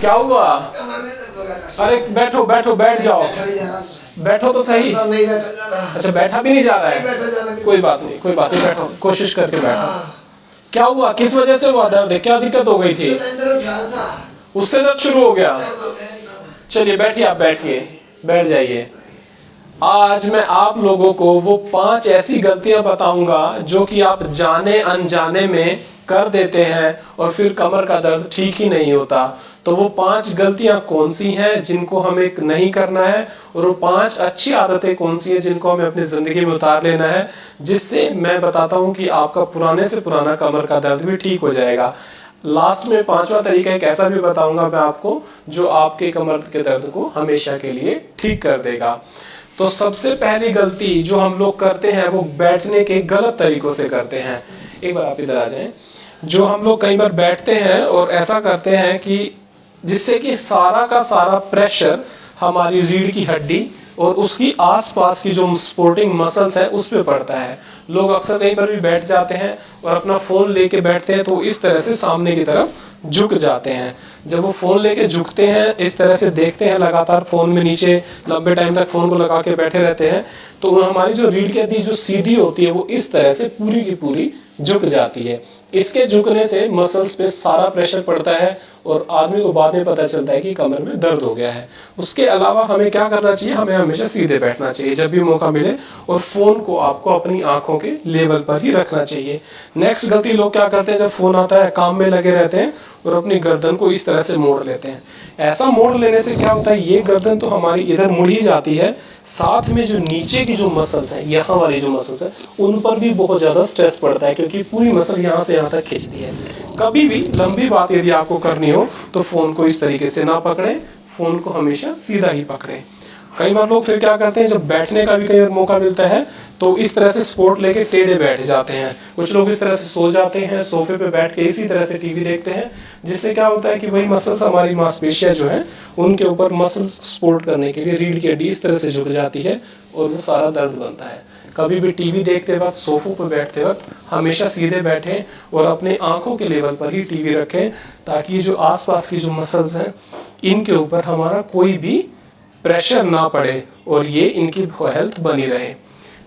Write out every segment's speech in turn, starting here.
क्या हुआ? अरे बैठो बैठो, बैठ जाओ, बैठो तो सही। अच्छा बैठा भी नहीं जा रहा है, कोई बात नहीं कोई बात नहीं, बैठो, कोशिश करके बैठो। क्या हुआ, किस वजह से हुआ दर्द? क्या दिक्कत हो गई थी? उससे दर्द शुरू हो गया? चलिए बैठिए, आप बैठिए, बैठ जाइए। आज मैं आप लोगों को वो 5 ऐसी गलतियां बताऊंगा जो कि आप जाने अनजाने में कर देते हैं और फिर कमर का दर्द ठीक ही नहीं होता। तो वो 5 गलतियां कौन सी हैं जिनको हमें नहीं करना है, और वो 5 अच्छी आदतें कौन सी हैं जिनको हमें अपनी जिंदगी में उतार लेना है, जिससे मैं बताता हूं कि आपका पुराने से पुराना कमर का दर्द भी ठीक हो जाएगा। लास्ट में 5वां तरीका एक ऐसा भी बताऊंगा मैं आपको जो आपके कमर के दर्द को हमेशा के लिए ठीक कर देगा। तो सबसे पहली गलती जो हम लोग करते हैं वो बैठने के गलत तरीकों से करते हैं। एक बार आप इधर आ जाएं। जो हम लोग कई बार बैठते हैं और ऐसा करते हैं कि जिससे कि सारा का सारा प्रेशर हमारी रीढ़ की हड्डी और उसकी आसपास की जो सपोर्टिंग मसल्स है उस पे पड़ता है। लोग अक्सर कहीं पर भी बैठ जाते हैं और अपना फोन लेके बैठते हैं तो इस तरह से सामने की तरफ झुक जाते हैं। जब वो फोन लेके झुकते हैं, इस तरह से देखते हैं लगातार फोन में नीचे, लंबे टाइम तक फोन को लगा के बैठे रहते हैं, तो हमारी जो रीढ़ की हड्डी जो सीधी होती है वो इस तरह से पूरी की पूरी झुक जाती है। इसके झुकने से मसल्स पे सारा प्रेशर पड़ता है और आदमी को बाद में पता चलता है कि कमर में दर्द हो गया है। उसके अलावा हमें क्या करना चाहिए, हमें हमेशा सीधे बैठना चाहिए जब भी मौका मिले, और फोन को आपको अपनी आंखों के लेवल पर ही रखना चाहिए। नेक्स्ट गलती लोग क्या करते हैं, जब फोन आता है काम में लगे रहते हैं और अपनी गर्दन को इस तरह से मोड़ लेते हैं। ऐसा मोड़ लेने से क्या होता है, ये गर्दन तो हमारी इधर मुड़ ही जाती है, साथ में जो नीचे की जो मसल्स हैं, यहाँ वाली जो मसल्स हैं, उन पर भी बहुत ज्यादा स्ट्रेस पड़ता है क्योंकि पूरी मसल यहाँ से यहाँ तक खींचती है। कभी भी लंबी बात यदि आपको करनी हो तो फोन को इस तरीके से ना पकड़े, फोन को हमेशा सीधा ही पकड़े। कई बार लोग फिर क्या करते हैं, जब बैठने का भी कई बार मौका मिलता है तो इस तरह से सपोर्ट लेके टेढ़े बैठ जाते हैं। कुछ लोग इस तरह से सो जाते हैं, सोफे पे बैठ के इसी तरह से टीवी देखते हैं, जिससे क्या होता है कि वही मसल्स, हमारी मांसपेशियां जो है उनके ऊपर मसल्स सपोर्ट करने के लिए रीढ़ की हड्डी इस तरह से झुक जाती है और वो सारा दर्द बनता है। कभी भी टीवी देखते वक्त, सोफों पर बैठते वक्त हमेशा सीधे बैठें और अपने आंखों के लेवल पर ही टीवी रखें, ताकि जो आसपास की जो मसल्स हैं इनके ऊपर हमारा कोई भी प्रेशर ना पड़े और ये इनकी हेल्थ बनी रहे।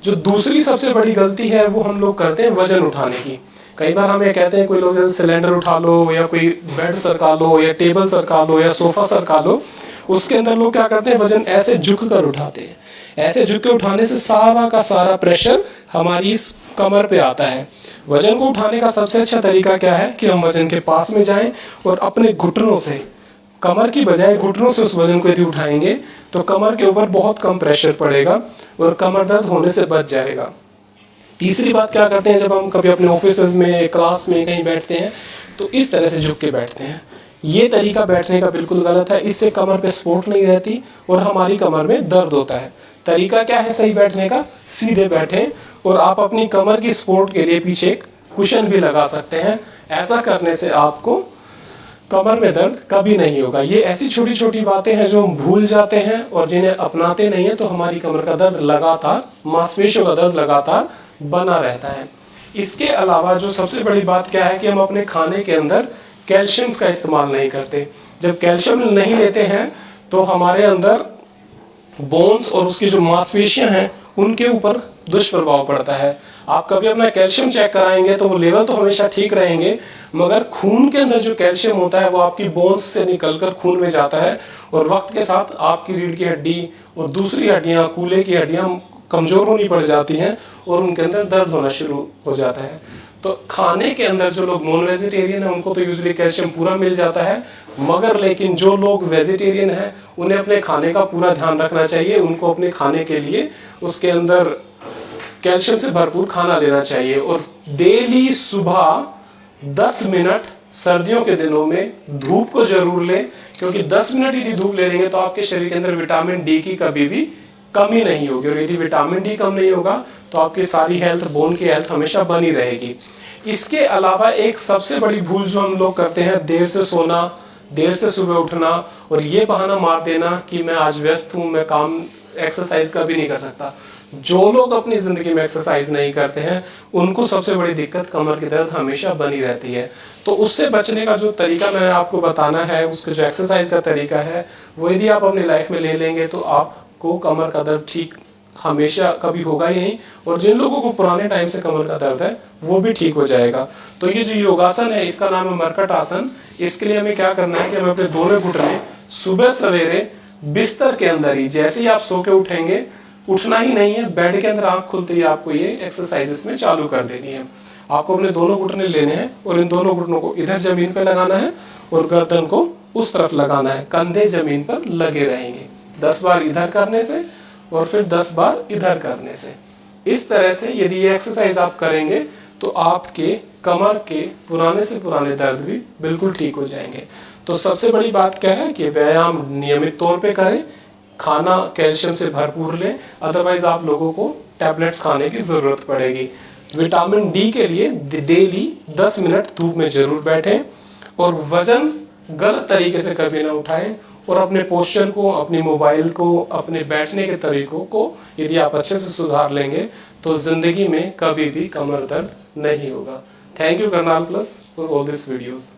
जो दूसरी सबसे बड़ी गलती है वो हम लोग करते हैं वजन उठाने की। कई बार हमें कहते हैं कोई लोग, जैसे सिलेंडर उठा लो या कोई बेड सरका लो या टेबल सरका लो या सोफा सरका लो, उसके अंदर लोग क्या करते हैं, वजन ऐसे झुक कर उठाते हैं। ऐसे झुक के उठाने से सारा का सारा प्रेशर हमारी इस कमर पे आता है। वजन को उठाने का सबसे अच्छा तरीका क्या है कि हम वजन के पास में जाएं और अपने घुटनों से, कमर की बजाय घुटनों से उस वजन को यदि उठाएंगे तो कमर के ऊपर बहुत कम प्रेशर पड़ेगा और कमर दर्द होने से बच जाएगा। तीसरी बात क्या करते हैं, जब हम कभी अपने ऑफिस में, क्लास में कहीं बैठते हैं तो इस तरह से झुक के बैठते हैं। ये तरीका बैठने का बिल्कुल गलत है, इससे कमर पे सपोर्ट नहीं रहती और हमारी कमर में दर्द होता है। तरीका क्या है सही बैठने का, सीधे बैठें और आप अपनी कमर की सपोर्ट के लिए पीछे एक कुशन भी लगा सकते हैं। ऐसा करने से आपको कमर में दर्द कभी नहीं होगा। ये ऐसी छोटी छोटी बातें हैं जो हम भूल जाते हैं और जिन्हें अपनाते नहीं है तो हमारी कमर का दर्द लगातार, मांसपेशियों का दर्द लगातार बना रहता है। इसके अलावा जो सबसे बड़ी बात क्या है कि हम अपने खाने के अंदर कैल्शियम का इस्तेमाल नहीं करते। जब कैल्शियम नहीं लेते हैं तो हमारे अंदर बोन्स और उसकी जो मांसपेशियां हैं उनके ऊपर दुष्प्रभाव पड़ता है। आप कभी अपना कैल्शियम चेक कराएंगे तो वो लेवल तो हमेशा ठीक रहेंगे, मगर खून के अंदर जो कैल्शियम होता है वो आपकी बोन्स से निकलकर खून में जाता है और वक्त के साथ आपकी रीढ़ की हड्डी और दूसरी हड्डियां, कूल्हे की हड्डियां कमजोर होनी पड़ जाती हैं और उनके अंदर दर्द होना शुरू हो जाता है। तो खाने के अंदर जो लोग नॉन वेजिटेरियन है उनको तो यूजुअली कैल्शियम पूरा मिल जाता है, मगर लेकिन जो लोग वेजिटेरियन हैं उन्हें अपने खाने का पूरा ध्यान रखना चाहिए। उनको अपने खाने के लिए उसके अंदर कैल्शियम से भरपूर खाना लेना चाहिए और डेली सुबह 10 मिनट सर्दियों के दिनों में धूप को जरूर लें, क्योंकि 10 मिनट यदि धूप ले लेंगे तो आपके शरीर के अंदर विटामिन डी की कभी भी कमी नहीं होगी और यदि विटामिन डी कम नहीं होगा तो आपकी सारी हेल्थ, बोन की हेल्थ हमेशा बनी रहेगी। इसके अलावा एक सबसे बड़ी भूल जो हम लोग करते हैं, देर से सोना, देर से सुबह उठना और ये बहाना मार देना कि मैं आज व्यस्त हूं, मैं काम एक्सरसाइज का भी नहीं कर सकता। जो लोग अपनी जिंदगी में एक्सरसाइज नहीं करते हैं उनको सबसे बड़ी दिक्कत कमर की दर्द हमेशा बनी रहती है। तो उससे बचने का जो तरीका मैंने आपको बताना है, उसका जो एक्सरसाइज का तरीका है, वो यदि आप अपनी लाइफ में ले लेंगे तो आपको कमर का दर्द ठीक हमेशा कभी होगा ही नहीं, और जिन लोगों को पुराने टाइम से कमर का दर्द है वो भी ठीक हो जाएगा। तो ये जो योगासन है इसका नाम है मरकट आसन। इसके लिए हमें क्या करना है कि हमें अपने दोनों घुटने सुबह सवेरे बिस्तर के अंदर ही, जैसे ही आप सो के उठेंगे, उठना ही नहीं है, बेड के अंदर आंख खुलते ही आपको ये एक्सरसाइज इसमें चालू कर देनी है। आपको अपने दोनों घुटने लेने हैं और इन दोनों घुटनों को इधर जमीन पे लगाना है और गर्दन को उस तरफ लगाना है, कंधे जमीन पर लगे रहेंगे। 10 बार इधर करने से और फिर 10 बार इधर करने से। इस तरह से यदि ये एक्सरसाइज आप करेंगे तो आपके कमर के पुराने से पुराने दर्द भी बिल्कुल ठीक हो जाएंगे। तो सबसे बड़ी बात क्या है कि व्यायाम नियमित तौर पे करें, खाना कैल्शियम से भरपूर लें, अदरवाइज आप लोगों को टैबलेट्स खाने की जरूरत पड़ेगी। विटामिन डी के लिए डेली 10 मिनट धूप में जरूर बैठें और वजन गलत तरीके से कभी ना उठाएं, और अपने पोस्चर को, अपनी मोबाइल को, अपने बैठने के तरीकों को यदि आप अच्छे से सुधार लेंगे तो जिंदगी में कभी भी कमर दर्द नहीं होगा। Thank you Karnal plus for all this videos.